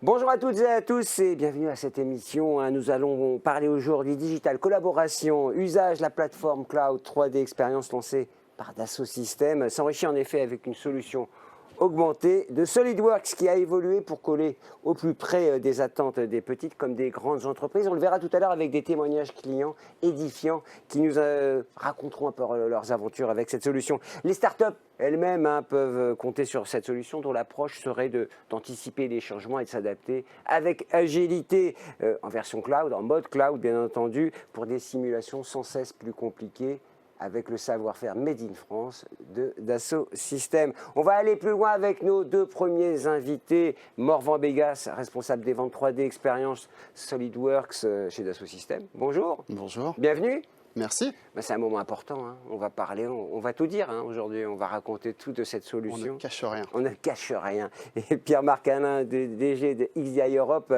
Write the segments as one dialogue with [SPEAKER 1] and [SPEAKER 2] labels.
[SPEAKER 1] Bonjour à toutes et à tous et bienvenue à cette émission. Nous allons parler aujourd'hui digital, collaboration, usage de la plateforme cloud 3D Experience lancée par Dassault Systèmes s'enrichit en effet avec une solution augmentée de SolidWorks qui a évolué pour coller au plus près des attentes des petites comme des grandes entreprises. On le verra tout à l'heure avec des témoignages clients édifiants qui nous raconteront un peu leurs aventures avec cette solution. Les startups elles-mêmes peuvent compter sur cette solution dont l'approche serait d'anticiper les changements et de s'adapter avec agilité en version cloud, en mode cloud bien entendu, pour des simulations sans cesse plus compliquées avec le savoir-faire Made in France de Dassault Systèmes. On va aller plus loin avec nos deux premiers invités. Morvan Begas, responsable des ventes 3D Experience SolidWorks chez Dassault Systèmes. Bonjour.
[SPEAKER 2] Bonjour.
[SPEAKER 1] Bienvenue.
[SPEAKER 2] Merci.
[SPEAKER 1] C'est un moment important, On va parler, on va tout dire aujourd'hui, on va raconter tout de cette solution.
[SPEAKER 2] On ne cache rien.
[SPEAKER 1] On ne cache rien. Et Pierre-Marc Alain, DG de XDI Europe,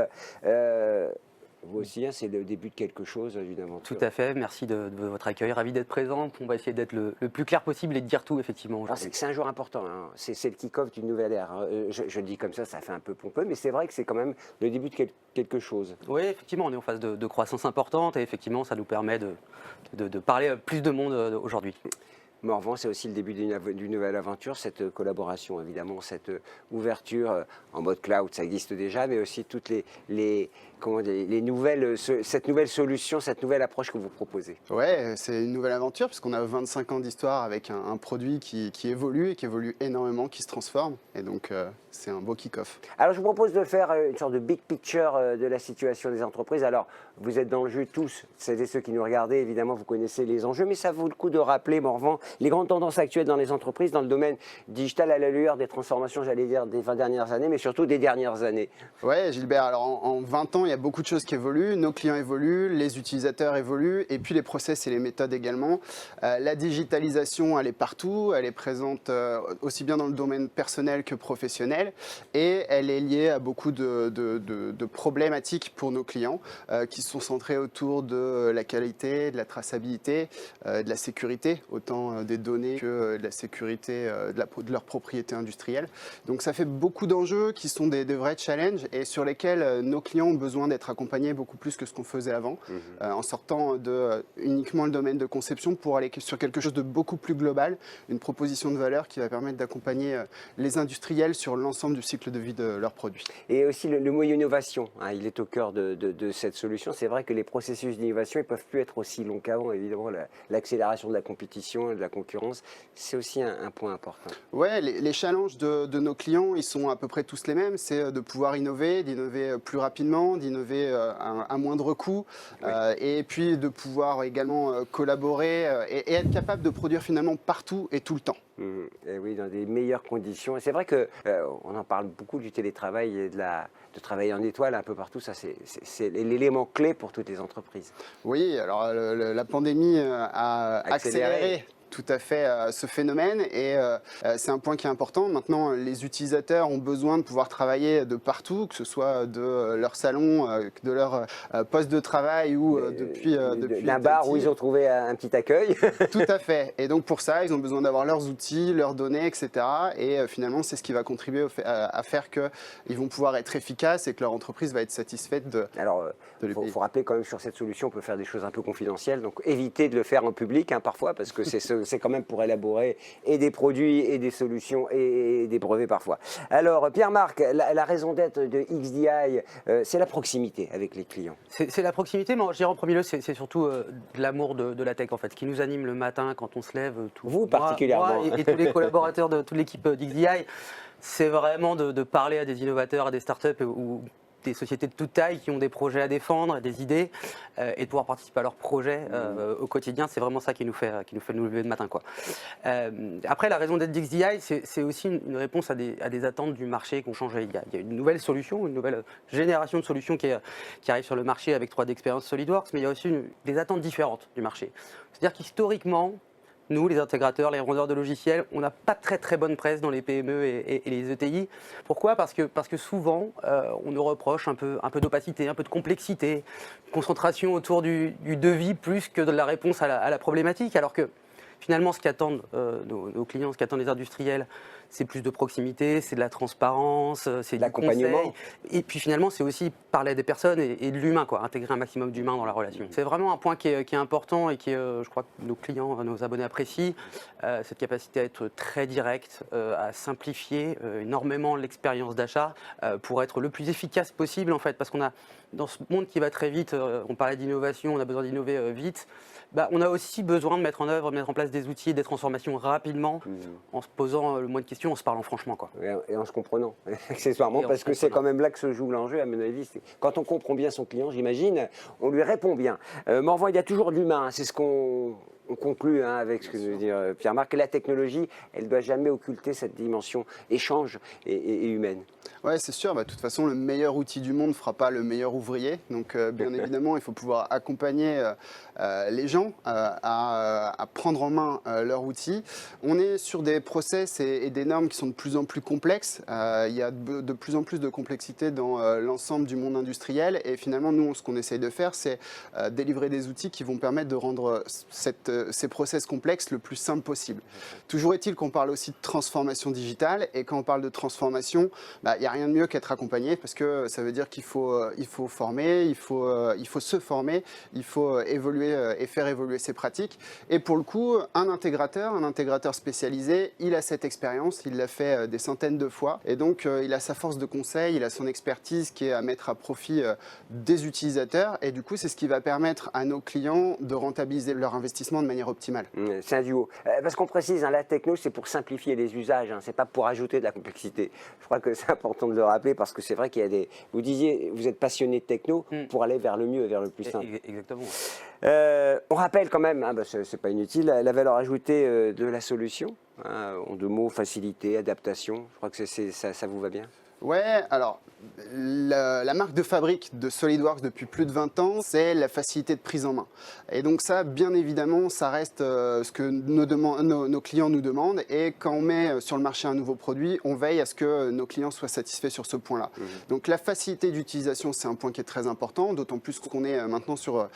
[SPEAKER 1] vous aussi, c'est le début de quelque chose, d'une aventure.
[SPEAKER 3] Tout à fait, merci de votre accueil, ravi d'être présent. On va essayer d'être le plus clair possible et de dire tout, effectivement.
[SPEAKER 1] C'est un jour important, c'est le kick-off d'une nouvelle ère. Je le dis comme ça fait un peu pompeux, mais c'est vrai que c'est quand même le début de quelque chose.
[SPEAKER 3] Oui, effectivement, on est en phase de croissance importante et effectivement, ça nous permet de parler à plus de monde aujourd'hui.
[SPEAKER 1] Morvan, c'est aussi le début d'une nouvelle aventure, cette collaboration, évidemment, cette ouverture en mode cloud, ça existe déjà, mais aussi toutes cette nouvelle solution, cette nouvelle approche que vous proposez.
[SPEAKER 2] Ouais, c'est une nouvelle aventure puisqu'on a 25 ans d'histoire avec un produit qui évolue et qui évolue énormément, qui se transforme. Et donc, c'est un beau kick-off.
[SPEAKER 1] Alors, je vous propose de faire une sorte de big picture de la situation des entreprises. Alors, vous êtes dans le jeu tous, celles et ceux qui nous regardez, évidemment, vous connaissez les enjeux, mais ça vaut le coup de rappeler, Morvan, les grandes tendances actuelles dans les entreprises, dans le domaine digital à la lueur des transformations, j'allais dire, des 20 dernières années, mais surtout des dernières années.
[SPEAKER 2] Ouais, Gilbert, alors en 20 ans, il y a beaucoup de choses qui évoluent. Nos clients évoluent, les utilisateurs évoluent, et puis les process et les méthodes également. La digitalisation, elle est partout, elle est présente aussi bien dans le domaine personnel que professionnel, et elle est liée à beaucoup de problématiques pour nos clients qui sont centrées autour de la qualité, de la traçabilité, de la sécurité, autant des données que de la sécurité de leur propriété industrielle. Donc ça fait beaucoup d'enjeux qui sont des vrais challenges et sur lesquels nos clients ont besoin d'être accompagnés beaucoup plus que ce qu'on faisait avant, en sortant de uniquement le domaine de conception pour aller sur quelque chose de beaucoup plus global, une proposition de valeur qui va permettre d'accompagner les industriels sur l'ensemble du cycle de vie de leurs produits.
[SPEAKER 1] Et aussi le mot innovation, il est au cœur de cette solution. C'est vrai que les processus d'innovation ne peuvent plus être aussi longs qu'avant, évidemment, l'accélération de la compétition et de la concurrence, c'est aussi un point important.
[SPEAKER 2] Ouais, les challenges de nos clients, ils sont à peu près tous les mêmes. C'est de pouvoir innover, d'innover plus rapidement, d'innover à moindre coût, oui. Et puis de pouvoir également collaborer et être capable de produire finalement partout et tout le temps.
[SPEAKER 1] Et oui, dans des meilleures conditions. Et c'est vrai qu'on en parle beaucoup du télétravail et de travailler en étoile un peu partout. Ça, c'est l'élément clé pour toutes les entreprises.
[SPEAKER 2] Oui, alors la pandémie a accéléré tout à fait ce phénomène et c'est un point qui est important. Maintenant, les utilisateurs ont besoin de pouvoir travailler de partout, que ce soit de leur salon, de leur poste de travail ou depuis
[SPEAKER 1] d'un bar où ils ont trouvé un petit accueil.
[SPEAKER 2] Tout à fait. Et donc pour ça, ils ont besoin d'avoir leurs outils, leurs données, etc. Et finalement, c'est ce qui va contribuer à faire qu'ils vont pouvoir être efficaces et que leur entreprise va être satisfaite de
[SPEAKER 1] il faut rappeler quand même sur cette solution, on peut faire des choses un peu confidentielles. Donc évitez de le faire en public parfois parce que c'est quand même pour élaborer et des produits et des solutions et des brevets parfois. Alors Pierre-Marc, la raison d'être de XDI, c'est la proximité avec les clients.
[SPEAKER 3] C'est la proximité, mais je dirais en premier lieu, c'est surtout de l'amour de la tech en fait, qui nous anime le matin quand on se lève.
[SPEAKER 1] Vous particulièrement.
[SPEAKER 3] Moi et tous les collaborateurs de toute l'équipe d'XDI, c'est vraiment de parler à des innovateurs, à des startups ou des sociétés de toute taille qui ont des projets à défendre, des idées, et de pouvoir participer à leurs projets au quotidien, c'est vraiment ça qui nous fait nous lever le matin, quoi. Après, la raison d'être d'XDI, c'est aussi une réponse à des attentes du marché qui ont changé. Il y a une nouvelle solution, une nouvelle génération de solutions qui arrive sur le marché avec 3D Experience SolidWorks, mais il y a aussi des attentes différentes du marché. C'est-à-dire qu'historiquement, nous, les intégrateurs, les vendeurs de logiciels, on n'a pas très bonne presse dans les PME et les ETI. Pourquoi ? Parce que souvent, on nous reproche un peu d'opacité, un peu de complexité, une concentration autour du devis plus que de la réponse à la problématique. Alors que Finalement, ce qu'attendent nos clients, ce qu'attendent les industriels, c'est plus de proximité, c'est de la transparence, c'est du
[SPEAKER 1] l'accompagnement.
[SPEAKER 3] conseil. Et puis finalement, c'est aussi parler des personnes et de l'humain, quoi, intégrer un maximum d'humain dans la relation. C'est vraiment un point qui est important et qui, je crois que nos clients, nos abonnés apprécient, cette capacité à être très direct, à simplifier énormément l'expérience d'achat pour être le plus efficace possible, en fait, parce qu'on a, dans ce monde qui va très vite, on parlait d'innovation, on a besoin d'innover vite. On a aussi besoin de mettre en place des outils et des transformations rapidement, en se posant le moins de questions, en se parlant franchement, quoi.
[SPEAKER 1] Et en se comprenant, accessoirement, parce que c'est quand même là que se joue l'enjeu, à mon avis. Quand on comprend bien son client, j'imagine, on lui répond bien. Morvan, il y a toujours de l'humain, c'est ce qu'on conclut avec ce que veut dire Pierre-Marc. La technologie, elle ne doit jamais occulter cette dimension échange et humaine.
[SPEAKER 2] Oui, c'est sûr. De toute façon, le meilleur outil du monde ne fera pas le meilleur ouvrier. Donc, bien évidemment, il faut pouvoir accompagner les gens à prendre en main leur outil. On est sur des process et des normes qui sont de plus en plus complexes. Il y a de plus en plus de complexité dans l'ensemble du monde industriel. Et finalement, nous, ce qu'on essaye de faire, c'est délivrer des outils qui vont permettre de rendre ces process complexes le plus simple possible. Toujours est-il qu'on parle aussi de transformation digitale. Et quand on parle de transformation, il n'y a rien de mieux qu'être accompagné, parce que ça veut dire qu'il faut former, il faut se former, il faut évoluer et faire évoluer ses pratiques. Et pour le coup, un intégrateur spécialisé, il a cette expérience, il l'a fait des centaines de fois. Et donc, il a sa force de conseil, il a son expertise qui est à mettre à profit des utilisateurs. Et du coup, c'est ce qui va permettre à nos clients de rentabiliser leur investissement de manière optimale.
[SPEAKER 1] C'est un duo. Parce qu'on précise, la techno, c'est pour simplifier les usages, c'est pas pour ajouter de la complexité. Je crois que c'est important de le rappeler, parce que c'est vrai qu'il y a des... Vous disiez, vous êtes passionné de techno pour aller vers le mieux et vers le plus simple.
[SPEAKER 3] Exactement.
[SPEAKER 1] On rappelle quand même, c'est pas inutile, la valeur ajoutée de la solution. En deux mots, facilité, adaptation. Je crois que ça vous va bien.
[SPEAKER 2] Ouais, alors la marque de fabrique de SolidWorks depuis plus de 20 ans, c'est la facilité de prise en main. Et donc ça, bien évidemment, ça reste ce que nos clients nous demandent. Et quand on met sur le marché un nouveau produit, on veille à ce que nos clients soient satisfaits sur ce point-là. Donc la facilité d'utilisation, c'est un point qui est très important, d'autant plus qu'on est maintenant sur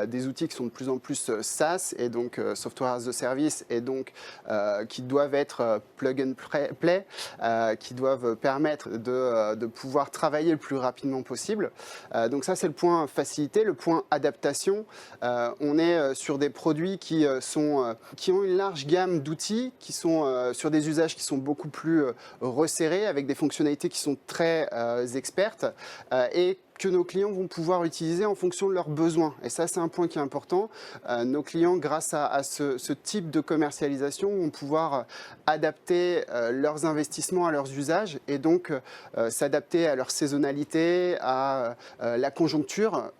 [SPEAKER 2] des outils qui sont de plus en plus SaaS, et donc Software as a Service, et donc qui doivent être plug and play, qui doivent permettre de pouvoir travailler le plus rapidement possible. Donc ça, c'est le point facilité. Le point adaptation, on est sur des produits qui ont une large gamme d'outils, qui sont sur des usages qui sont beaucoup plus resserrés, avec des fonctionnalités qui sont très expertes, et que nos clients vont pouvoir utiliser en fonction de leurs besoins. Et ça, c'est un point qui est important. Nos clients, grâce à ce type de commercialisation, vont pouvoir adapter leurs investissements à leurs usages, et donc s'adapter à leur saisonnalité, à la conjoncture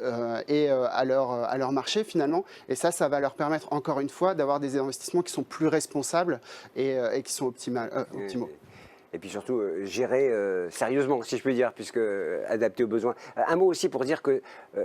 [SPEAKER 2] et à leur marché finalement. Et ça va leur permettre, encore une fois, d'avoir des investissements qui sont plus responsables et qui sont optimaux.
[SPEAKER 1] Et puis surtout, gérer sérieusement, si je peux dire, puisque adapté aux besoins. Un mot aussi pour dire que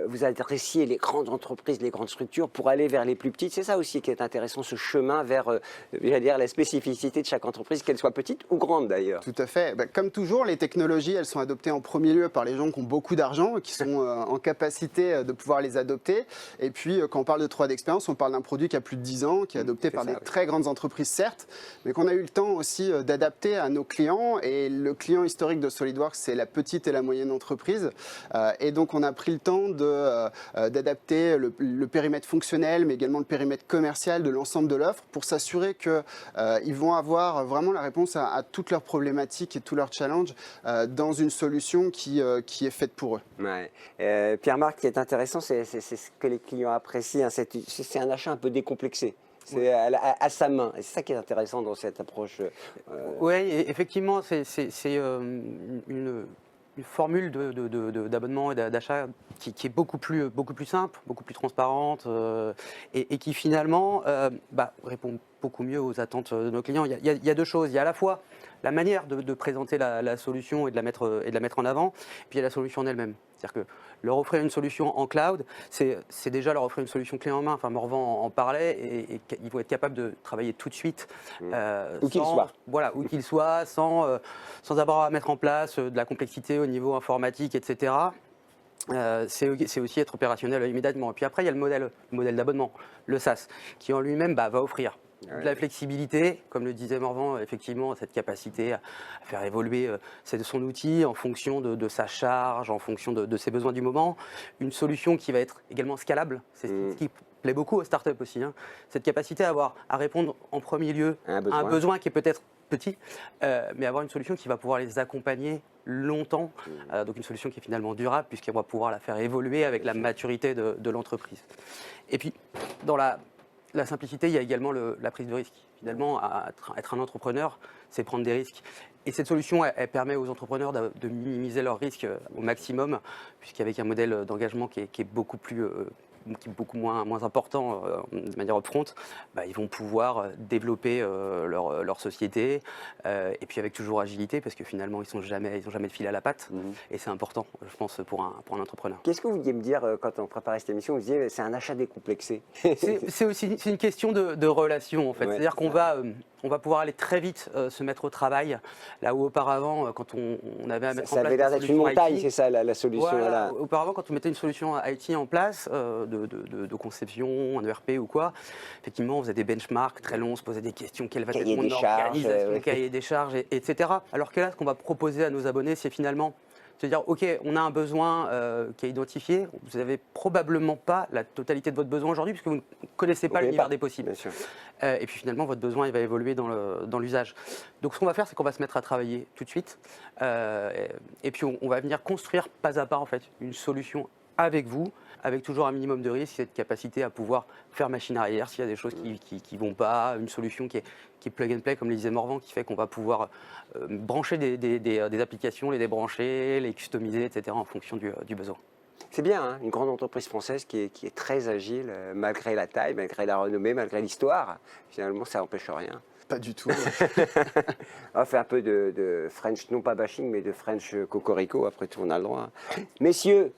[SPEAKER 1] vous adressiez les grandes entreprises, les grandes structures pour aller vers les plus petites. C'est ça aussi qui est intéressant, ce chemin vers la spécificité de chaque entreprise, qu'elle soit petite ou grande d'ailleurs.
[SPEAKER 2] Tout à fait. Comme toujours, les technologies, elles sont adoptées en premier lieu par les gens qui ont beaucoup d'argent et qui sont en capacité de pouvoir les adopter. Et puis, quand on parle de 3D Experience, on parle d'un produit qui a plus de 10 ans, qui est adopté par des très grandes entreprises, certes, mais qu'on a eu le temps aussi d'adapter à nos clients. Et le client historique de SolidWorks, c'est la petite et la moyenne entreprise. Et donc, on a pris le temps d'adapter le périmètre fonctionnel, mais également le périmètre commercial de l'ensemble de l'offre, pour s'assurer qu'ils vont avoir vraiment la réponse à toutes leurs problématiques et tous leurs challenges dans une solution qui est faite pour eux.
[SPEAKER 1] Ouais. Pierre-Marc, ce qui est intéressant, c'est ce que les clients apprécient. C'est un achat un peu décomplexé. C'est à sa main. Et c'est ça qui est intéressant dans cette approche.
[SPEAKER 3] Oui, effectivement, c'est une formule d'abonnement et d'achat qui est beaucoup plus simple, beaucoup plus transparente et qui finalement répond beaucoup mieux aux attentes de nos clients. Il y a deux choses. Il y a à la fois la manière de présenter la solution et de la mettre en avant, puis il y a la solution en elle-même. C'est-à-dire que leur offrir une solution en cloud, c'est déjà leur offrir une solution clé en main. Enfin, Morvan en parlait, et ils vont être capables de travailler tout de suite.
[SPEAKER 1] Où qu'il soit.
[SPEAKER 3] Voilà, où qu'il soit, sans avoir à mettre en place de la complexité au niveau informatique, etc. C'est aussi être opérationnel immédiatement. Et puis après, il y a le modèle d'abonnement, le SaaS, qui en lui-même va offrir de la flexibilité, comme le disait Morvan, effectivement, cette capacité à faire évoluer son outil en fonction de sa charge, en fonction de ses besoins du moment. Une solution qui va être également scalable, c'est ce qui plaît beaucoup aux startups aussi. Hein. Cette capacité à répondre en premier lieu à un besoin qui est peut-être petit, mais avoir une solution qui va pouvoir les accompagner longtemps, donc une solution qui est finalement durable puisqu'elle va pouvoir la faire évoluer avec la maturité de l'entreprise. Et puis, dans la simplicité, il y a également la prise de risque. Finalement, être un entrepreneur, c'est prendre des risques. Et cette solution, elle permet aux entrepreneurs de minimiser leurs risques au maximum, puisqu'avec un modèle d'engagement qui est beaucoup moins important de manière upfront, ils vont pouvoir développer leur société et puis avec toujours agilité parce que finalement ils n'ont jamais de fil à la patte et c'est important je pense pour un entrepreneur.
[SPEAKER 1] Qu'est-ce que vous vouliez me dire quand on préparait cette émission? Vous disiez c'est un achat décomplexé.
[SPEAKER 3] C'est une question de relation en fait, c'est-à-dire qu'on va pouvoir aller très vite se mettre au travail, là où auparavant, quand on avait à mettre en place...
[SPEAKER 1] Ça avait l'air d'être une montagne, c'est ça la solution.
[SPEAKER 3] Voilà, auparavant, quand on mettait une solution IT en place, de conception, un ERP ou quoi, effectivement, on faisait des benchmarks très longs, on se posait des questions, quelle va être mon organisation, cahier des charges, etc. Alors que là, ce qu'on va proposer à nos abonnés, c'est finalement... C'est-à-dire, OK, on a un besoin qui est identifié, vous n'avez probablement pas la totalité de votre besoin aujourd'hui puisque vous ne connaissez pas l'univers des possibles. Et puis finalement, votre besoin il va évoluer dans l'usage. Donc ce qu'on va faire, c'est qu'on va se mettre à travailler tout de suite et puis on va venir construire pas à pas en fait, une solution avec vous, avec toujours un minimum de risque, cette capacité à pouvoir faire machine arrière s'il y a des choses qui ne vont pas, une solution qui est plug and play, comme le disait Morvan, qui fait qu'on va pouvoir brancher des applications, les débrancher, les customiser, etc. en fonction du besoin.
[SPEAKER 1] C'est bien, hein, une grande entreprise française qui est très agile, malgré la taille, malgré la renommée, malgré l'histoire. Finalement, ça n'empêche rien.
[SPEAKER 2] Pas du tout.
[SPEAKER 1] On va faire un peu de French, non pas bashing, mais de French cocorico, après tout on a le droit. Messieurs,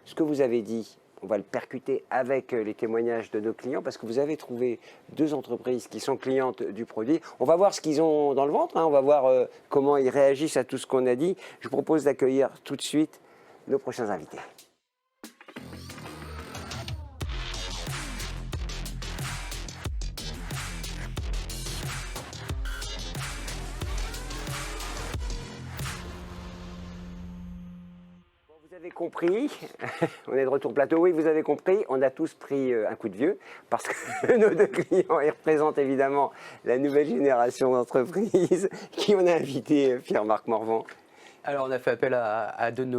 [SPEAKER 1] ce que vous avez dit, on va le percuter avec les témoignages de nos clients parce que vous avez trouvé 2 entreprises qui sont clientes du produit. On va voir ce qu'ils ont dans le ventre, hein, on va voir comment ils réagissent à tout ce qu'on a dit. Je vous propose d'accueillir tout de suite nos prochains invités. Vous avez compris, on est de retour plateau, oui vous avez compris, on a tous pris un coup de vieux parce que nos 2 clients ils représentent évidemment la nouvelle génération d'entreprises. Qui on a invité, Pierre-Marc Morvan?
[SPEAKER 3] Alors on a fait appel à 2 de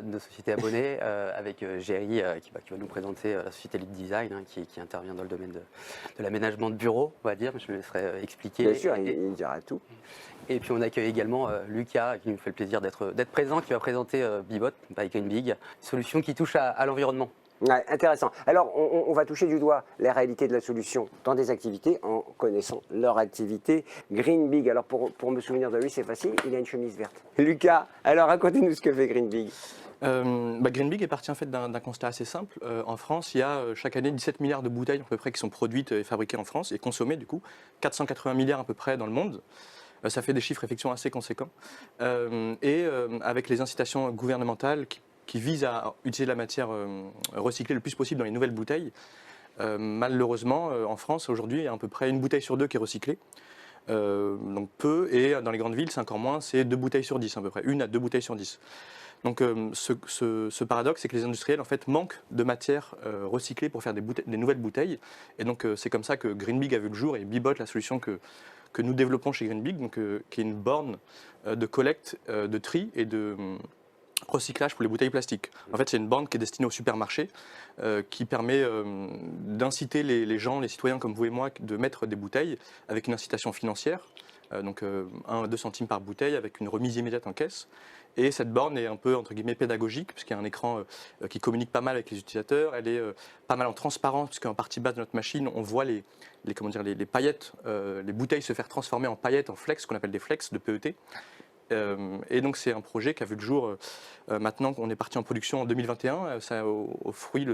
[SPEAKER 3] nos sociétés abonnées avec Géry qui va nous présenter la société Lead Design qui intervient dans le domaine de l'aménagement de bureaux, on va dire, mais je me laisserai expliquer.
[SPEAKER 1] Bien sûr, il dira tout.
[SPEAKER 3] Et puis on accueille également Lucas qui nous fait le plaisir d'être présent, qui va présenter Bibot by GreenBig, solution qui touche à l'environnement.
[SPEAKER 1] Ouais, intéressant. Alors, on va toucher du doigt la réalité de la solution dans des activités en connaissant leur activité. GreenBig, alors pour me souvenir de lui, c'est facile, il a une chemise verte. Lucas, alors racontez-nous ce que fait GreenBig.
[SPEAKER 4] GreenBig est parti en fait d'un constat assez simple. En France, il y a chaque année 17 milliards de bouteilles à peu près qui sont produites et fabriquées en France et consommées du coup, 480 milliards à peu près dans le monde. Ça fait des chiffres effectivement assez conséquents. Avec les incitations gouvernementales qui visent à utiliser la matière recyclée le plus possible dans les nouvelles bouteilles, malheureusement, en France, aujourd'hui, il y a à peu près 1 bouteille sur 2 qui est recyclée. Donc peu, et dans les grandes villes, c'est encore moins, c'est 2 bouteilles sur 10 à peu près, 1 à 2 bouteilles sur 10. Donc ce paradoxe, c'est que les industriels en fait manquent de matière recyclée pour faire des nouvelles bouteilles. Et donc c'est comme ça que GreenBig a vu le jour et Bibot, la solution que nous développons chez GreenBig, donc, qui est une borne de collecte, de tri et de recyclage pour les bouteilles plastiques. En fait, c'est une borne qui est destinée aux supermarchés, qui permet d'inciter les gens, les citoyens comme vous et moi, de mettre des bouteilles avec une incitation financière, donc 1 à 2 centimes par bouteille avec une remise immédiate en caisse. Et cette borne est un peu, entre guillemets, pédagogique, puisqu'il y a un écran qui communique pas mal avec les utilisateurs. Elle est pas mal en transparence, puisqu'en partie basse de notre machine, on voit les paillettes, les bouteilles se faire transformer en paillettes, en flex, ce qu'on appelle des flex de PET. Et donc c'est un projet qui a vu le jour maintenant qu'on est parti en production en 2021. C'est le fruit,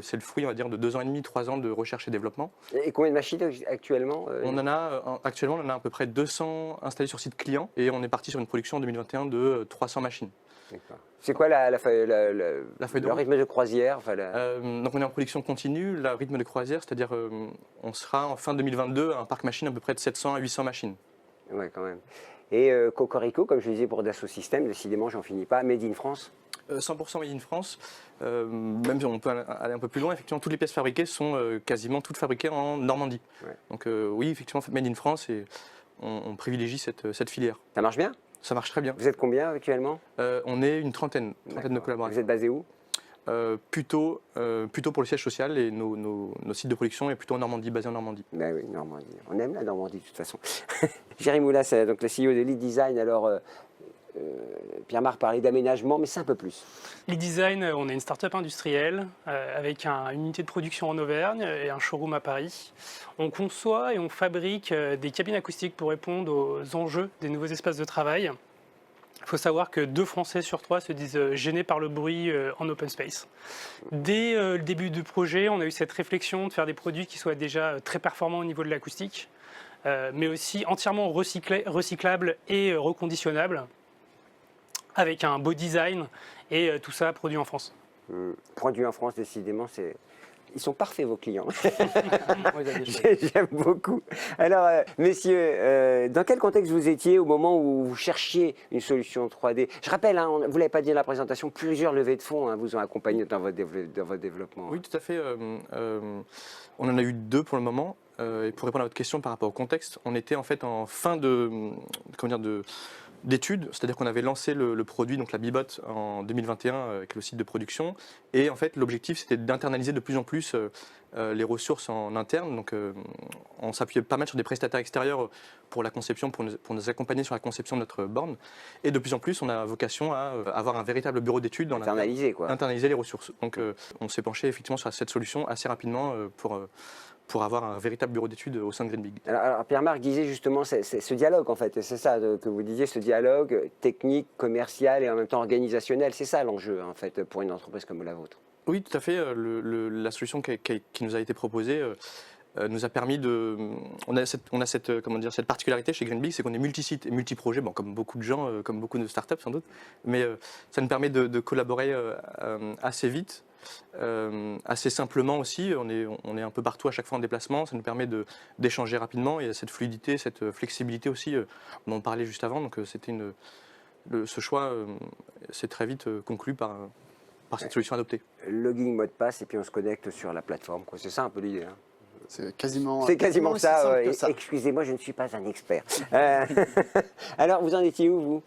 [SPEAKER 4] on va dire, de 2 ans et demi, 3 ans de recherche et développement.
[SPEAKER 1] Et combien de machines actuellement
[SPEAKER 4] Actuellement, on en a à peu près 200 installées sur site client et on est parti sur une production en 2021 de 300 machines.
[SPEAKER 1] D'accord. C'est quoi la feuille
[SPEAKER 4] feuille de
[SPEAKER 1] le
[SPEAKER 4] route.
[SPEAKER 1] rythme de croisière
[SPEAKER 4] Donc on est en production continue, le rythme de croisière, c'est-à-dire on sera en fin 2022 à un parc machine à peu près de 700 à 800 machines.
[SPEAKER 1] Ouais, quand même. Et Cocorico, comme je le disais pour Dassault Systèmes, décidément, j'en finis pas. Made in France.
[SPEAKER 4] 100% made in France, même si on peut aller un peu plus loin, effectivement toutes les pièces fabriquées sont quasiment toutes fabriquées en Normandie.
[SPEAKER 1] Ouais.
[SPEAKER 4] Donc oui, effectivement made in France et on privilégie cette filière.
[SPEAKER 1] Ça marche bien?
[SPEAKER 4] Ça marche très bien.
[SPEAKER 1] Vous êtes combien actuellement?
[SPEAKER 4] On est une trentaine de
[SPEAKER 1] D'accord.
[SPEAKER 4] collaborateurs.
[SPEAKER 1] Vous êtes basé où?
[SPEAKER 4] Plutôt pour le siège social et nos sites de production est plutôt en Normandie, basé en Normandie.
[SPEAKER 1] Ben oui, Normandie. On aime la Normandie de toute façon. Jerry Moulas, donc le CEO de Lead Design. Alors, Pierre-Marc parlait d'aménagement, mais c'est un peu plus.
[SPEAKER 5] Lead Design, on est une start-up industrielle avec une unité de production en Auvergne et un showroom à Paris. On conçoit et on fabrique des cabines acoustiques pour répondre aux enjeux des nouveaux espaces de travail. Il faut savoir que 2 Français sur 3 se disent gênés par le bruit en open space. Dès le début du projet, on a eu cette réflexion de faire des produits qui soient déjà très performants au niveau de l'acoustique, mais aussi entièrement recyclables et reconditionnables, avec un beau design et tout ça produit en France.
[SPEAKER 1] Produit en France, décidément, c'est... Ils sont parfaits, vos clients.
[SPEAKER 3] On les a déchirés.
[SPEAKER 1] J'aime beaucoup. Alors, messieurs, dans quel contexte vous étiez au moment où vous cherchiez une solution 3D? Je rappelle, hein, vous ne l'avez pas dit dans la présentation, plusieurs levées de fonds vous ont accompagné dans votre développement.
[SPEAKER 4] Oui, tout à fait. On en a eu 2 pour le moment. Et pour répondre à votre question par rapport au contexte, on était en fait en fin d'études, c'est-à-dire qu'on avait lancé le produit, donc la Bibot, en 2021 avec le site de production. Et en fait, l'objectif, c'était d'internaliser de plus en plus les ressources en interne. Donc, on s'appuyait pas mal sur des prestataires extérieurs pour la conception, pour nous accompagner sur la conception de notre borne. Et de plus en plus, on a vocation à avoir un véritable bureau d'études dans
[SPEAKER 1] Internaliser, quoi.
[SPEAKER 4] internaliser les ressources. Donc, on s'est penché effectivement sur cette solution assez rapidement pour avoir un véritable bureau d'études au sein de Green Big.
[SPEAKER 1] Alors Pierre-Marc disait justement, c'est ce dialogue en fait, c'est ça que vous disiez, ce dialogue technique, commercial et en même temps organisationnel, c'est ça l'enjeu en fait pour une entreprise comme la vôtre.
[SPEAKER 4] Oui, tout à fait. La solution qui nous a été proposée nous a permis de... On a cette particularité chez Green Big, c'est qu'on est multi-site et multi-projet, bon, comme beaucoup de gens, comme beaucoup de startups sans doute, mais ça nous permet de collaborer assez vite. Assez simplement aussi, on est un peu partout à chaque fois en déplacement, ça nous permet d'échanger rapidement, il y a cette fluidité, cette flexibilité aussi, on en parlait juste avant, donc ce choix s'est très vite conclu par cette solution adoptée.
[SPEAKER 1] Login, mot de passe et puis on se connecte sur la plateforme, quoi. C'est ça un peu l'idée. Hein.
[SPEAKER 2] C'est quasiment
[SPEAKER 1] ça.
[SPEAKER 2] aussi simple que ça.
[SPEAKER 1] Excusez-moi, je ne suis pas un expert. Alors, vous en étiez où, vous?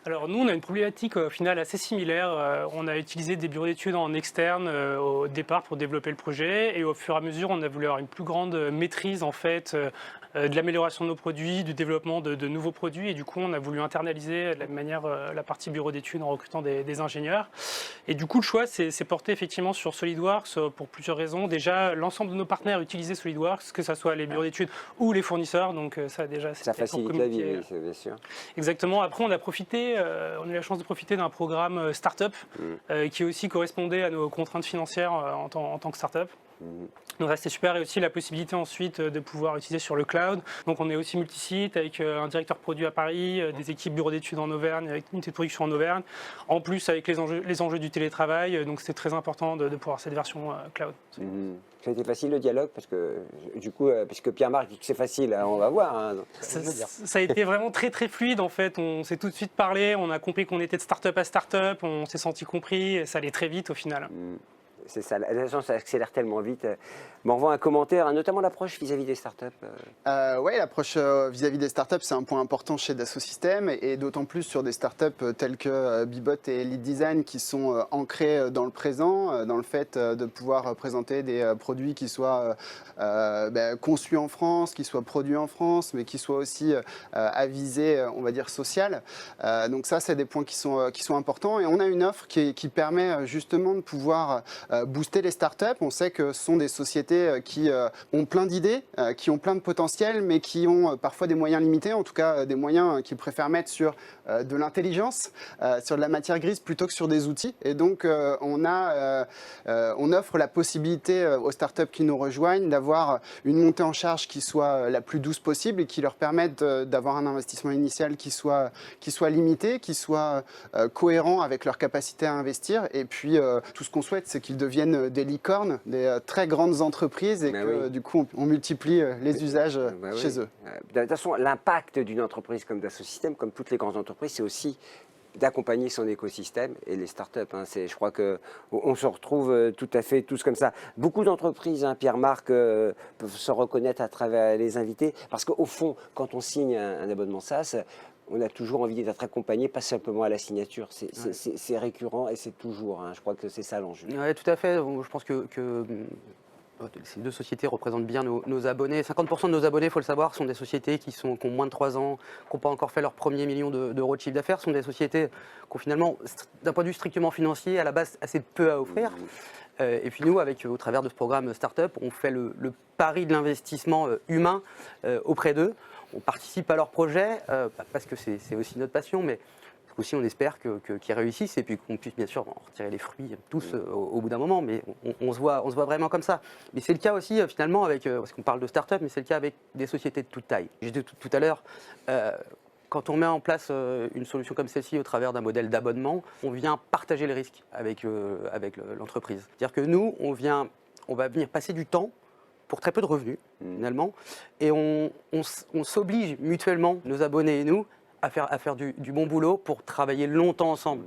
[SPEAKER 5] Alors nous, on a une problématique au final assez similaire. On a utilisé des bureaux d'études en externe au départ pour développer le projet et au fur et à mesure, on a voulu avoir une plus grande maîtrise en fait de l'amélioration de nos produits, du développement de nouveaux produits et du coup, on a voulu internaliser de la manière la partie bureau d'études en recrutant des ingénieurs. Et du coup, le choix s'est porté effectivement sur SolidWorks pour plusieurs raisons. Déjà, l'ensemble de nos partenaires utilisaient SolidWorks, que ce soit les bureaux d'études ou les fournisseurs. Donc ça déjà,
[SPEAKER 1] ça facilite la vie, oui, bien sûr.
[SPEAKER 5] Exactement. Après, on a eu la chance de profiter d'un programme Startup qui aussi correspondait à nos contraintes financières en tant que Startup. Donc ça c'était super, et aussi la possibilité ensuite de pouvoir utiliser sur le cloud. Donc on est aussi multisite avec un directeur produit à Paris, des équipes bureaux d'études en Auvergne, avec une unité de production en Auvergne. En plus avec les enjeux du télétravail, donc c'était très important de pouvoir cette version cloud.
[SPEAKER 1] Ça a été facile le dialogue parce que du coup, puisque Pierre-Marc dit que c'est facile, on va voir. Hein,
[SPEAKER 5] ça a été vraiment très très fluide en fait. On s'est tout de suite parlé, on a compris qu'on était de start-up à start-up, on s'est senti compris, et ça allait très vite au final.
[SPEAKER 1] C'est ça, ça accélère tellement vite. Bon, on voit un commentaire, notamment l'approche vis-à-vis des startups.
[SPEAKER 2] Oui, l'approche vis-à-vis des startups, c'est un point important chez Dassault Systèmes et d'autant plus sur des startups telles que Bibot et Lead Design qui sont ancrées dans le présent, dans le fait de pouvoir présenter des produits qui soient conçus en France, qui soient produits en France, mais qui soient aussi à visée, on va dire, sociale. Donc ça, c'est des points qui sont importants et on a une offre qui permet justement de pouvoir booster les startups. On sait que ce sont des sociétés qui ont plein d'idées, qui ont plein de potentiel, mais qui ont parfois des moyens limités, en tout cas des moyens qu'ils préfèrent mettre sur de l'intelligence, sur de la matière grise plutôt que sur des outils. Et donc on offre la possibilité aux startups qui nous rejoignent d'avoir une montée en charge qui soit la plus douce possible et qui leur permette d'avoir un investissement initial qui soit limité, qui soit cohérent avec leur capacité à investir. Et puis tout ce qu'on souhaite, c'est qu'ils deviennent des licornes, des très grandes entreprises et que du coup on multiplie les usages chez eux.
[SPEAKER 1] De toute façon, l'impact d'une entreprise comme Dassault Systèmes, comme toutes les grandes entreprises, c'est aussi d'accompagner son écosystème et les startups. Je crois qu'on se retrouve tout à fait tous comme ça. Beaucoup d'entreprises, Pierre-Marc, peuvent se reconnaître à travers les invités, parce qu'au fond, quand on signe un abonnement SaaS, on a toujours envie d'être accompagné, pas simplement à la signature. C'est récurrent et c'est toujours. Je crois que c'est ça l'enjeu.
[SPEAKER 3] Oui, tout à fait. Je pense que ces deux sociétés représentent bien nos abonnés. 50% de nos abonnés, il faut le savoir, sont des sociétés qui ont moins de 3 ans, qui n'ont pas encore fait leur premier million d'euros de chiffre d'affaires. Ce sont des sociétés qui ont finalement, d'un point de vue strictement financier, à la base assez peu à offrir. Et puis nous, au travers de ce programme Startup, on fait le pari de l'investissement humain auprès d'eux. On participe à leur projet, parce que c'est aussi notre passion, mais aussi on espère qu'ils réussissent et puis qu'on puisse bien sûr en retirer les fruits tous au bout d'un moment, mais on se voit vraiment comme ça. Mais c'est le cas aussi finalement parce qu'on parle de start-up, mais c'est le cas avec des sociétés de toute taille. J'ai dit tout à l'heure, quand on met en place une solution comme celle-ci au travers d'un modèle d'abonnement, on vient partager les risques avec l'entreprise. C'est-à-dire que nous, on va venir passer du temps pour très peu de revenus finalement, et on s'oblige mutuellement, nos abonnés et nous, à faire du bon boulot pour travailler longtemps ensemble.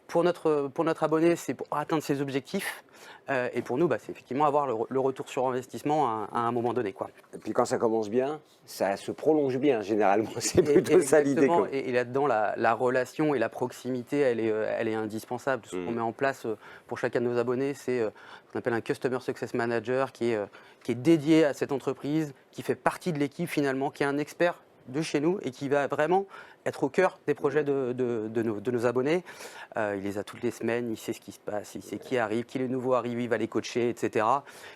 [SPEAKER 3] Pour notre abonné, c'est pour atteindre ses objectifs. Et pour nous, c'est effectivement avoir le retour sur investissement à un moment donné, quoi.
[SPEAKER 1] Et puis quand ça commence bien, ça se prolonge bien généralement. C'est plutôt ça l'idée.
[SPEAKER 3] Et là-dedans, la relation et la proximité, elle est indispensable. Ce qu'on met en place pour chacun de nos abonnés, c'est ce qu'on appelle un Customer Success Manager qui est dédié à cette entreprise, qui fait partie de l'équipe finalement, qui est un expert de chez nous et qui va vraiment être au cœur des projets de nos abonnés. Il les a toutes les semaines, il sait ce qui se passe, il sait qui arrive, qui les nouveaux arrivent, il va les coacher, etc.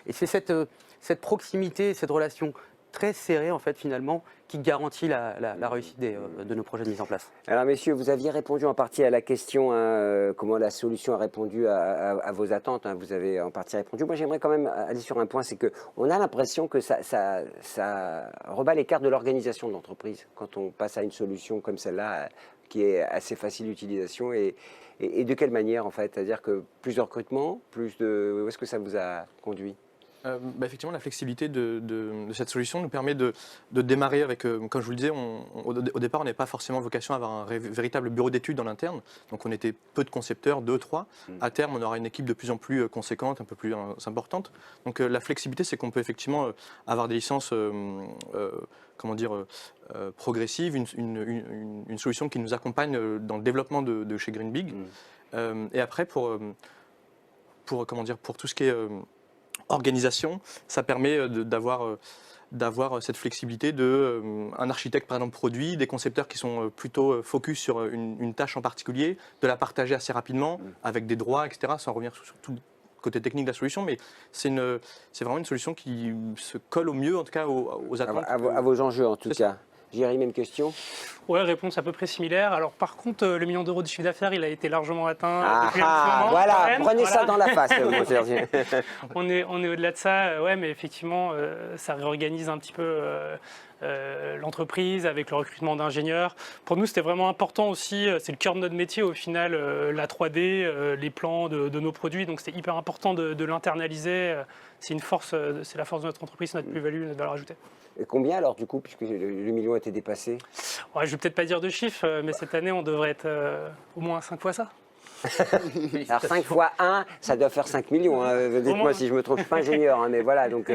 [SPEAKER 3] Et c'est cette proximité, cette relation très serrée en fait finalement qui garantit la réussite de nos projets de mise en place.
[SPEAKER 1] Alors messieurs, vous aviez répondu en partie à la question comment la solution a répondu à vos attentes. Vous avez en partie répondu. Moi j'aimerais quand même aller sur un point, c'est qu'on a l'impression que ça rebat les cartes de l'organisation de l'entreprise quand on passe à une solution comme celle-là qui est assez facile d'utilisation et de quelle manière en fait? C'est-à-dire que plus de recrutement, où est-ce que ça vous a conduit?
[SPEAKER 4] Effectivement, la flexibilité de cette solution nous permet de démarrer avec, comme je vous le disais, au départ, on n'avait pas forcément vocation à avoir un véritable bureau d'études en interne. Donc, on était peu de concepteurs, 2, 3. À terme, on aura une équipe de plus en plus conséquente, un peu plus importante. Donc, la flexibilité, c'est qu'on peut effectivement avoir des licences progressives, une solution qui nous accompagne dans le développement de chez GreenBig. Et après, pour tout ce qui est organisation, ça permet d'avoir cette flexibilité un architecte par exemple produit, des concepteurs qui sont plutôt focus sur une tâche en particulier, de la partager assez rapidement avec des droits, etc., sans revenir sur tout le côté technique de la solution, mais c'est vraiment une solution qui se colle au mieux en tout cas aux attentes.
[SPEAKER 1] À vos enjeux en tout cas. Jérémy, même question?
[SPEAKER 5] Ouais, réponse à peu près similaire. Alors par contre, le $1 million de chiffre d'affaires, il a été largement atteint depuis un petit moment.
[SPEAKER 1] Voilà, prenez ça dans la face, mon Sergi.
[SPEAKER 5] On est au-delà de ça, ouais, mais effectivement, ça réorganise un petit peu l'entreprise avec le recrutement d'ingénieurs. Pour nous, c'était vraiment important aussi, c'est le cœur de notre métier au final, la 3D, les plans de nos produits, donc c'était hyper important de l'internaliser. C'est une force, c'est la force de notre entreprise, notre plus-value, notre valeur ajoutée.
[SPEAKER 1] Et combien alors du coup, puisque le million a été dépassé?
[SPEAKER 5] Ouais, je ne vais peut-être pas dire de chiffres, mais cette année, on devrait être au moins 5 fois ça.
[SPEAKER 1] Alors 5 fois 1, ça doit faire 5 millions. Dites-moi si je me trompe, je ne suis pas ingénieur, mais voilà. Donc,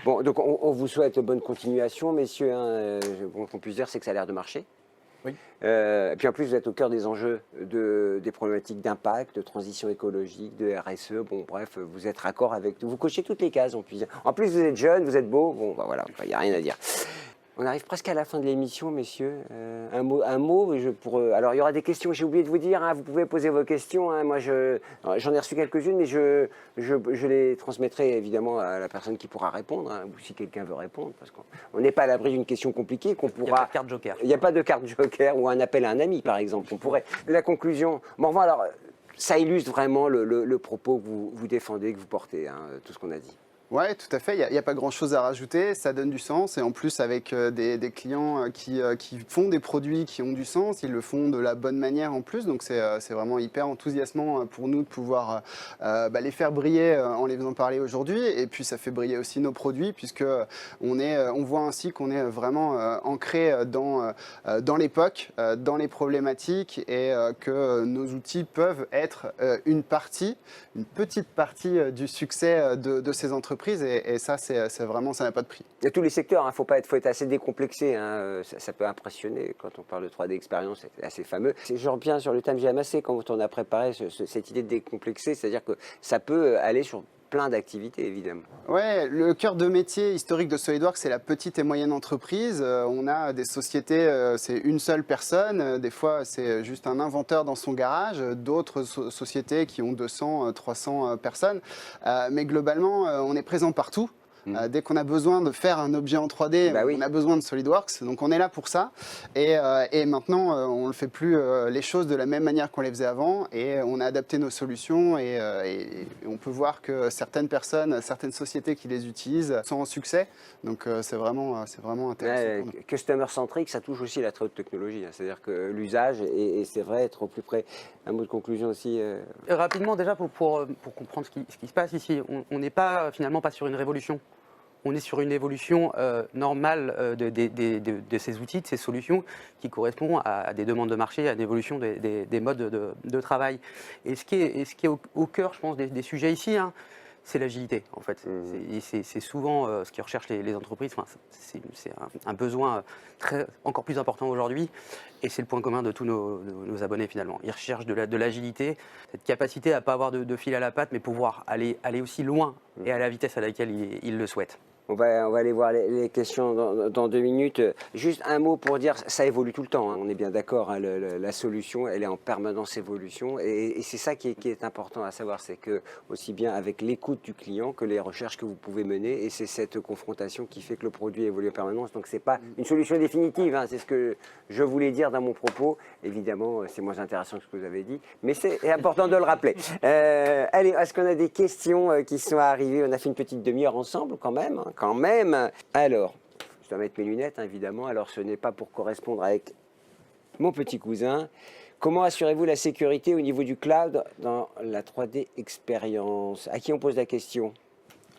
[SPEAKER 1] donc on vous souhaite bonne continuation, messieurs. Qu'on puisse dire, c'est que ça a l'air de marcher.
[SPEAKER 4] Oui.
[SPEAKER 1] Et puis en plus, vous êtes au cœur des enjeux des problématiques d'impact, de transition écologique, de RSE. Bon, bref, vous êtes raccord avec tout. Vous cochez toutes les cases, on peut dire. En plus, vous êtes jeune, vous êtes beau. Bon, voilà, il n'y a rien à dire. On arrive presque à la fin de l'émission, messieurs. Un mot alors, il y aura des questions, j'ai oublié de vous dire, hein, vous pouvez poser vos questions. Hein. Moi, j'en ai reçu quelques-unes, mais je les transmettrai évidemment à la personne qui pourra répondre, hein, ou si quelqu'un veut répondre, parce qu'on n'est pas à l'abri d'une question compliquée qu'on pourra...
[SPEAKER 3] Il n'y a pas de carte joker.
[SPEAKER 1] Il n'y a pas de carte joker ou un appel à un ami, par exemple. On pourrait... La conclusion... Bon, alors, ça illustre vraiment le propos que vous défendez, que vous portez, hein, tout ce qu'on a dit.
[SPEAKER 2] Oui, tout à fait. Il n'y a pas grand-chose à rajouter. Ça donne du sens. Et en plus, avec des clients qui font des produits qui ont du sens, ils le font de la bonne manière en plus. Donc, c'est vraiment hyper enthousiasmant pour nous de pouvoir les faire briller en les faisant parler aujourd'hui. Et puis, ça fait briller aussi nos produits, puisqu'on voit ainsi qu'on est vraiment ancré dans l'époque, dans les problématiques, et que nos outils peuvent être une petite partie du succès de ces entreprises. Et ça, c'est vraiment, ça n'a pas de prix.
[SPEAKER 1] Il y a tous les secteurs, il faut être assez décomplexé. Hein. Ça peut impressionner quand on parle de 3D expérience, c'est assez fameux. Je reviens sur le thème GMAC quand on a préparé cette idée de décomplexer, c'est-à-dire que ça peut aller sur plein d'activités, évidemment.
[SPEAKER 2] Ouais, le cœur de métier historique de SolidWorks, c'est la petite et moyenne entreprise. On a des sociétés, c'est une seule personne. Des fois, c'est juste un inventeur dans son garage. D'autres sociétés qui ont 200, 300 personnes. Mais globalement, on est présent partout. Dès qu'on a besoin de faire un objet en 3D, on a besoin de SolidWorks, donc on est là pour ça. Et maintenant, on ne fait plus les choses de la même manière qu'on les faisait avant, et on a adapté nos solutions, et on peut voir que certaines personnes, certaines sociétés qui les utilisent sont en succès, donc c'est vraiment intéressant.
[SPEAKER 1] Customer-centric, ça touche aussi la très haute technologie, hein. C'est-à-dire que l'usage, et c'est vrai, être au plus près. Un mot de conclusion aussi.
[SPEAKER 3] Rapidement, déjà, pour comprendre ce qui se passe ici, on n'est finalement pas sur une révolution. On est sur une évolution normale de ces outils, de ces solutions qui correspondent à des demandes de marché, à l'évolution des modes de travail. Et ce qui est au cœur, je pense, des sujets ici, hein, c'est l'agilité, en fait. C'est souvent ce que recherchent les entreprises. Enfin, c'est un besoin encore plus important aujourd'hui, et c'est le point commun de tous nos abonnés, finalement. Ils recherchent de l'agilité, cette capacité à ne pas avoir de fil à la patte, mais pouvoir aller aussi loin et à la vitesse à laquelle ils le souhaitent.
[SPEAKER 1] On va aller voir les questions dans 2 minutes. Juste un mot pour dire, ça évolue tout le temps, hein. On est bien d'accord, hein, la solution, elle est en permanence évolution. Et c'est ça qui est important à savoir, c'est que aussi bien avec l'écoute du client que les recherches que vous pouvez mener. Et c'est cette confrontation qui fait que le produit évolue en permanence. Donc ce n'est pas une solution définitive, hein, c'est ce que je voulais dire dans mon propos. Évidemment, c'est moins intéressant que ce que vous avez dit, mais c'est important de le rappeler. Allez, est-ce qu'on a des questions qui sont arrivées? On a fait une petite demi-heure ensemble quand même, hein. Alors, je dois mettre mes lunettes, hein, évidemment. Alors, ce n'est pas pour correspondre avec mon petit cousin. Comment assurez-vous la sécurité au niveau du cloud dans la 3D expérience? À qui on pose la question?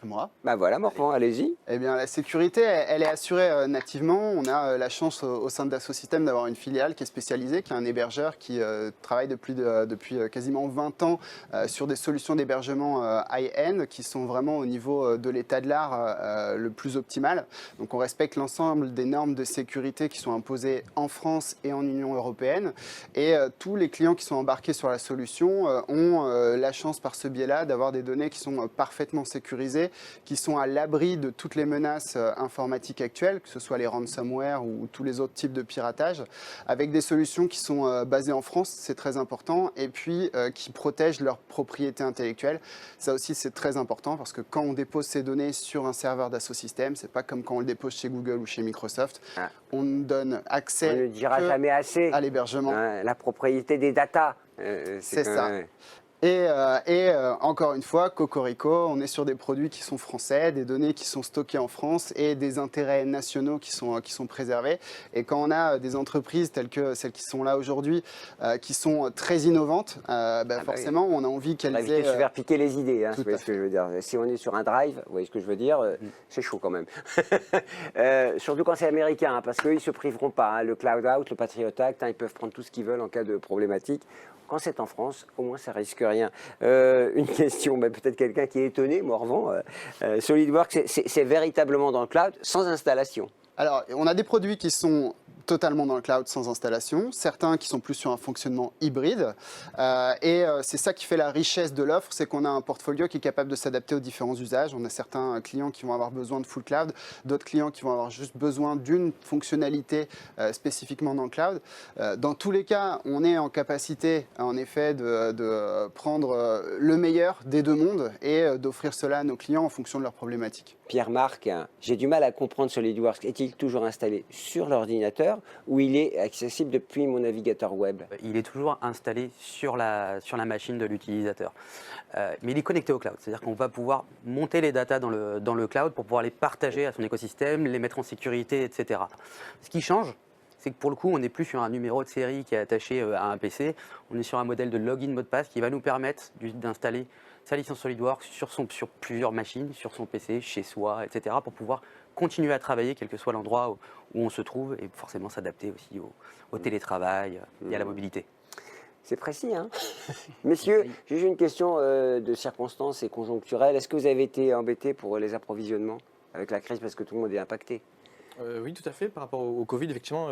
[SPEAKER 2] Moi.
[SPEAKER 1] Bah voilà, Morvan, allez-y.
[SPEAKER 2] Eh bien, la sécurité, elle est assurée nativement. On a la chance au sein de Dassault Systèmes d'avoir une filiale qui est spécialisée, qui est un hébergeur qui travaille depuis quasiment 20 ans sur des solutions d'hébergement high-end qui sont vraiment au niveau de l'état de l'art le plus optimal. Donc, on respecte l'ensemble des normes de sécurité qui sont imposées en France et en Union européenne. Et tous les clients qui sont embarqués sur la solution ont la chance par ce biais-là d'avoir des données qui sont parfaitement sécurisées, qui sont à l'abri de toutes les menaces informatiques actuelles, que ce soit les ransomware ou tous les autres types de piratage, avec des solutions qui sont basées en France, c'est très important, et puis qui protègent leur propriété intellectuelle. Ça aussi, c'est très important, parce que quand on dépose ces données sur un serveur Dassault Systèmes, c'est pas comme quand on le dépose chez Google ou chez Microsoft. On donne accès
[SPEAKER 1] on ne dira jamais assez
[SPEAKER 2] à l'hébergement.
[SPEAKER 1] La propriété des datas.
[SPEAKER 2] C'est ça. Et encore une fois, Cocorico, on est sur des produits qui sont français, des données qui sont stockées en France et des intérêts nationaux qui sont préservés. Et quand on a des entreprises telles que celles qui sont là aujourd'hui, qui sont très innovantes, forcément, on a envie qu'elles aient...
[SPEAKER 1] se faire piquer les idées, hein, vous voyez ce que je veux dire. Si on est sur un drive, vous voyez ce que je veux dire, c'est chaud quand même. Surtout quand c'est américain, hein, parce qu'eux, ils ne se priveront pas. Hein. Le Cloud Out, le Patriot Act, hein, ils peuvent prendre tout ce qu'ils veulent en cas de problématique. Quand c'est en France, au moins ça risque rien. Une question, peut-être quelqu'un qui est étonné, Morvan. SolidWorks, c'est véritablement dans le cloud, sans installation.
[SPEAKER 2] Alors, on a des produits qui sont totalement dans le cloud sans installation, certains qui sont plus sur un fonctionnement hybride. C'est ça qui fait la richesse de l'offre, c'est qu'on a un portfolio qui est capable de s'adapter aux différents usages. On a certains clients qui vont avoir besoin de full cloud, d'autres clients qui vont avoir juste besoin d'une fonctionnalité spécifiquement dans le cloud. Dans tous les cas, on est en capacité, en effet, de prendre le meilleur des deux mondes et d'offrir cela à nos clients en fonction de leurs problématiques.
[SPEAKER 1] Pierre-Marc, j'ai du mal à comprendre SolidWorks. Est-il toujours installé sur l'ordinateur ou il est accessible depuis mon navigateur web?
[SPEAKER 3] Il est toujours installé sur la machine de l'utilisateur. Mais il est connecté au cloud. C'est-à-dire qu'on va pouvoir monter les datas dans le cloud pour pouvoir les partager à son écosystème, les mettre en sécurité, etc. Ce qui change, c'est que pour le coup, on n'est plus sur un numéro de série qui est attaché à un PC. On est sur un modèle de login mot de passe qui va nous permettre d'installer sa licence SolidWorks sur plusieurs machines, sur son PC, chez soi, etc. pour pouvoir continuer à travailler, quel que soit l'endroit où on se trouve, et forcément s'adapter aussi au télétravail et à la mobilité.
[SPEAKER 1] C'est précis, hein? Messieurs, j'ai juste une question de circonstance et conjoncturelle. Est-ce que vous avez été embêtés pour les approvisionnements avec la crise parce que tout le monde est impacté?
[SPEAKER 4] Oui, tout à fait. Par rapport au Covid, effectivement,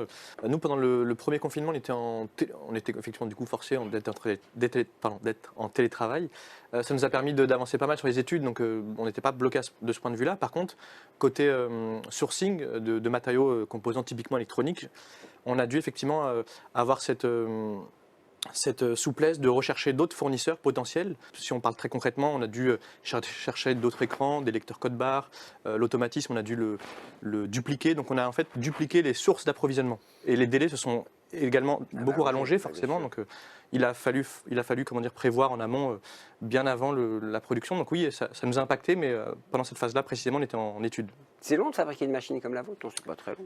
[SPEAKER 4] nous, pendant le premier confinement, on était effectivement du coup forcés d'être en télétravail. Ça nous a permis d'avancer pas mal sur les études, donc on n'était pas bloqué de ce point de vue-là. Par contre, côté sourcing de matériaux composants typiquement électroniques, on a dû effectivement avoir cette souplesse de rechercher d'autres fournisseurs potentiels. Si on parle très concrètement, on a dû chercher d'autres écrans, des lecteurs code barre, l'automatisme, on a dû le dupliquer. Donc on a en fait dupliqué les sources d'approvisionnement. Et les délais se sont également beaucoup rallongés forcément. Donc il a fallu prévoir en amont, bien avant la production. Donc oui, ça nous a impacté, mais pendant cette phase-là, précisément, on était en étude.
[SPEAKER 1] C'est long de fabriquer une machine comme la vôtre? Non, c'est pas très long.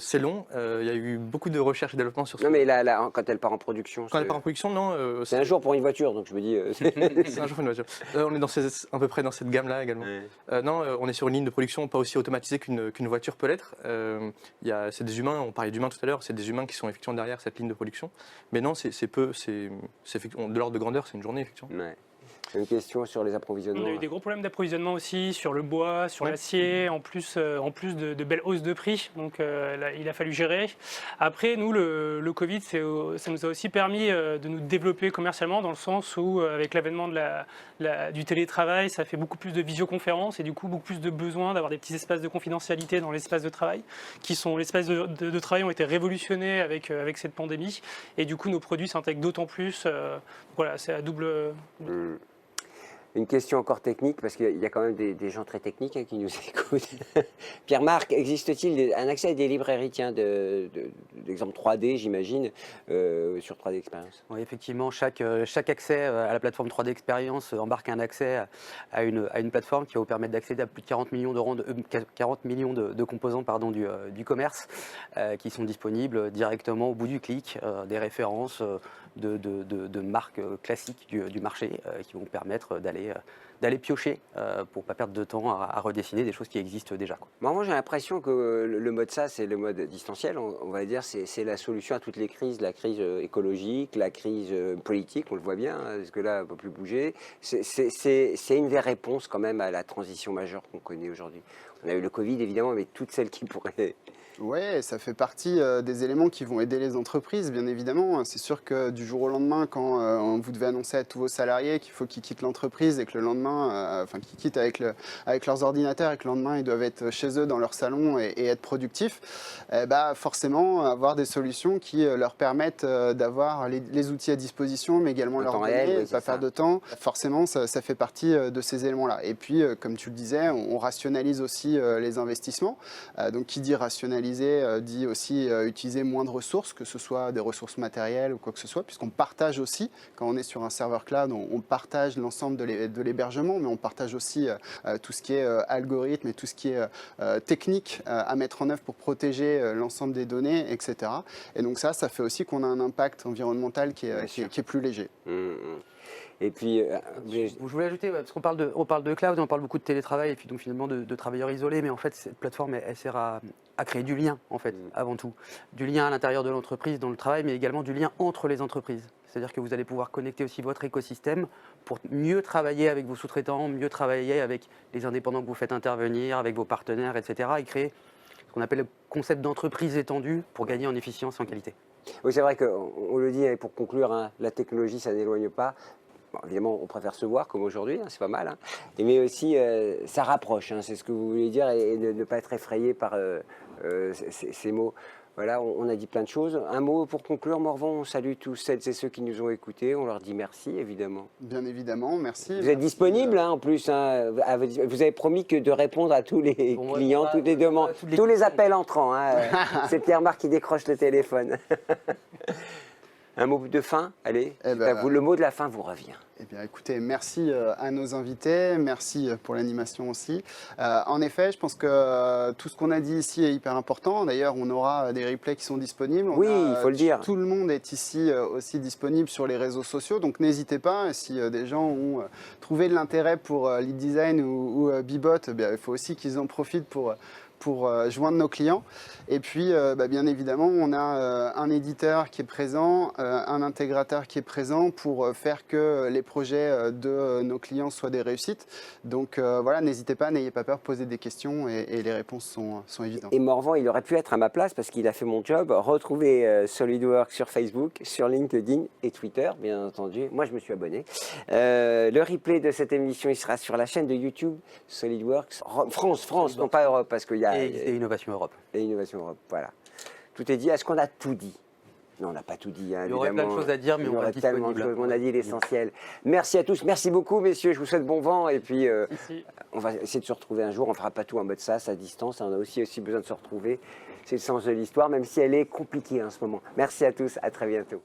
[SPEAKER 4] C'est long. Il y a eu beaucoup de recherche et développement sur ça.
[SPEAKER 1] Non, mais là, quand elle part en production.
[SPEAKER 4] Quand elle part en production, non.
[SPEAKER 1] C'est un jour pour une voiture, donc je me dis.
[SPEAKER 4] C'est un jour pour une voiture. On est à peu près dans cette gamme-là également.
[SPEAKER 1] Ouais.
[SPEAKER 4] Non, on est sur une ligne de production pas aussi automatisée qu'une voiture peut l'être. C'est des humains, on parlait d'humains tout à l'heure, c'est des humains qui sont effectivement derrière cette ligne de production. Mais non, c'est peu, c'est de l'ordre de grandeur, c'est une journée effectivement.
[SPEAKER 1] Ouais. Une question sur les approvisionnements.
[SPEAKER 5] On a eu des gros problèmes d'approvisionnement aussi sur le bois, sur l'acier, en plus de belles hausses de prix. Donc là, il a fallu gérer. Après, nous, le Covid, ça nous a aussi permis de nous développer commercialement dans le sens où, avec l'avènement du télétravail, ça fait beaucoup plus de visioconférences et du coup beaucoup plus de besoin d'avoir des petits espaces de confidentialité dans l'espace de travail, les espaces de travail ont été révolutionnés avec cette pandémie et du coup nos produits s'intègrent d'autant plus. Voilà, c'est à double.
[SPEAKER 1] Une question encore technique, parce qu'il y a quand même des gens très techniques qui nous écoutent. Pierre-Marc, existe-t-il un accès à des librairies d'exemples 3D, j'imagine, sur 3D Experience?
[SPEAKER 3] Oui, effectivement, chaque accès à la plateforme 3D Experience embarque un accès à une plateforme qui va vous permettre d'accéder à plus de 40 millions de composants du commerce qui sont disponibles directement au bout du clic, des références de marques classiques du marché qui vont permettre d'aller piocher pour ne pas perdre de temps à redessiner des choses qui existent déjà.
[SPEAKER 1] Moi, j'ai l'impression que le mode SaaS et le mode distanciel, on va dire, c'est la solution à toutes les crises, la crise écologique, la crise politique, on le voit bien, parce que là, on ne peut plus bouger. C'est une des réponses quand même à la transition majeure qu'on connaît aujourd'hui. On a eu le Covid, évidemment, mais toutes celles qui pourraient...
[SPEAKER 2] Oui, ça fait partie des éléments qui vont aider les entreprises, bien évidemment. C'est sûr que du jour au lendemain, quand vous devez annoncer à tous vos salariés qu'il faut qu'ils quittent l'entreprise et que le lendemain, qu'ils quittent avec leurs ordinateurs et que le lendemain, ils doivent être chez eux dans leur salon et être productifs, forcément, avoir des solutions qui leur permettent d'avoir les outils à disposition, mais également leur donner, ne pas perdre de temps. Forcément, ça fait partie de ces éléments-là. Et puis, comme tu le disais, on rationalise aussi les investissements. Donc, qui dit rationaliser dit aussi utiliser moins de ressources, que ce soit des ressources matérielles ou quoi que ce soit, puisqu'on partage aussi, quand on est sur un serveur cloud, on partage l'ensemble de l'hébergement, mais on partage aussi tout ce qui est algorithme et tout ce qui est technique à mettre en œuvre pour protéger l'ensemble des données, etc. Et donc ça fait aussi qu'on a un impact environnemental qui est plus léger.
[SPEAKER 1] Et puis,
[SPEAKER 3] je voulais ajouter, parce qu'on parle de cloud, on parle beaucoup de télétravail et puis donc finalement de travailleurs isolés, mais en fait cette plateforme elle sert à créer du lien en fait, avant tout. Du lien à l'intérieur de l'entreprise, dans le travail, mais également du lien entre les entreprises. C'est-à-dire que vous allez pouvoir connecter aussi votre écosystème pour mieux travailler avec vos sous-traitants, mieux travailler avec les indépendants que vous faites intervenir, avec vos partenaires, etc. et créer ce qu'on appelle concept d'entreprise étendu pour gagner en efficience et en qualité.
[SPEAKER 1] Oui, c'est vrai qu'on le dit, et pour conclure, hein, la technologie, ça n'éloigne pas. Bon, évidemment, on préfère se voir comme aujourd'hui, hein, c'est pas mal. Hein. Mais aussi, ça rapproche, hein, c'est ce que vous voulez dire, et ne pas être effrayé par ces mots. Voilà, on a dit plein de choses. Un mot pour conclure, Morvan, on salue tous celles et ceux qui nous ont écoutés. On leur dit merci, évidemment.
[SPEAKER 2] Bien évidemment, merci.
[SPEAKER 1] Vous êtes disponible, hein, en plus. Hein, vous avez promis que de répondre à tous les clients, toutes les demandes, tous les appels entrants. Hein, c'est Pierre-Marc qui décroche le téléphone. Un mot de fin, allez. Le mot de la fin vous revient.
[SPEAKER 2] Eh bien, écoutez, merci à nos invités, merci pour l'animation aussi. En effet, je pense que tout ce qu'on a dit ici est hyper important. D'ailleurs, on aura des replays qui sont disponibles.
[SPEAKER 1] Oui, il faut le dire.
[SPEAKER 2] Tout le monde est ici aussi disponible sur les réseaux sociaux, donc n'hésitez pas. Si des gens ont trouvé de l'intérêt pour Lead Design ou Bibot, il faut aussi qu'ils en profitent pour joindre nos clients. Et puis, bien évidemment, on a un éditeur qui est présent, un intégrateur qui est présent pour faire que les projets de nos clients soient des réussites. Donc voilà, n'hésitez pas, n'ayez pas peur, posez des questions et les réponses sont évidentes.
[SPEAKER 1] Et Morvan, il aurait pu être à ma place parce qu'il a fait mon job. Retrouvez SolidWorks sur Facebook, sur LinkedIn et Twitter, bien entendu. Moi, je me suis abonné. Le replay de cette émission, il sera sur la chaîne de YouTube SolidWorks France, non pas Europe, parce qu'il y a...
[SPEAKER 3] Et Innovation Europe.
[SPEAKER 1] Et Innovation Europe, voilà. Tout est dit. Est-ce qu'on a tout dit? Non, on n'a pas tout dit, hein,
[SPEAKER 3] il y aurait plein de choses à dire, mais on reste disponible.
[SPEAKER 1] Tellement de choses, on a dit l'essentiel. Merci à tous, merci beaucoup, messieurs. Je vous souhaite bon vent. Et puis, on va essayer de se retrouver un jour. On ne fera pas tout en mode SaaS, à distance. On a aussi besoin de se retrouver. C'est le sens de l'histoire, même si elle est compliquée en ce moment. Merci à tous, à très bientôt.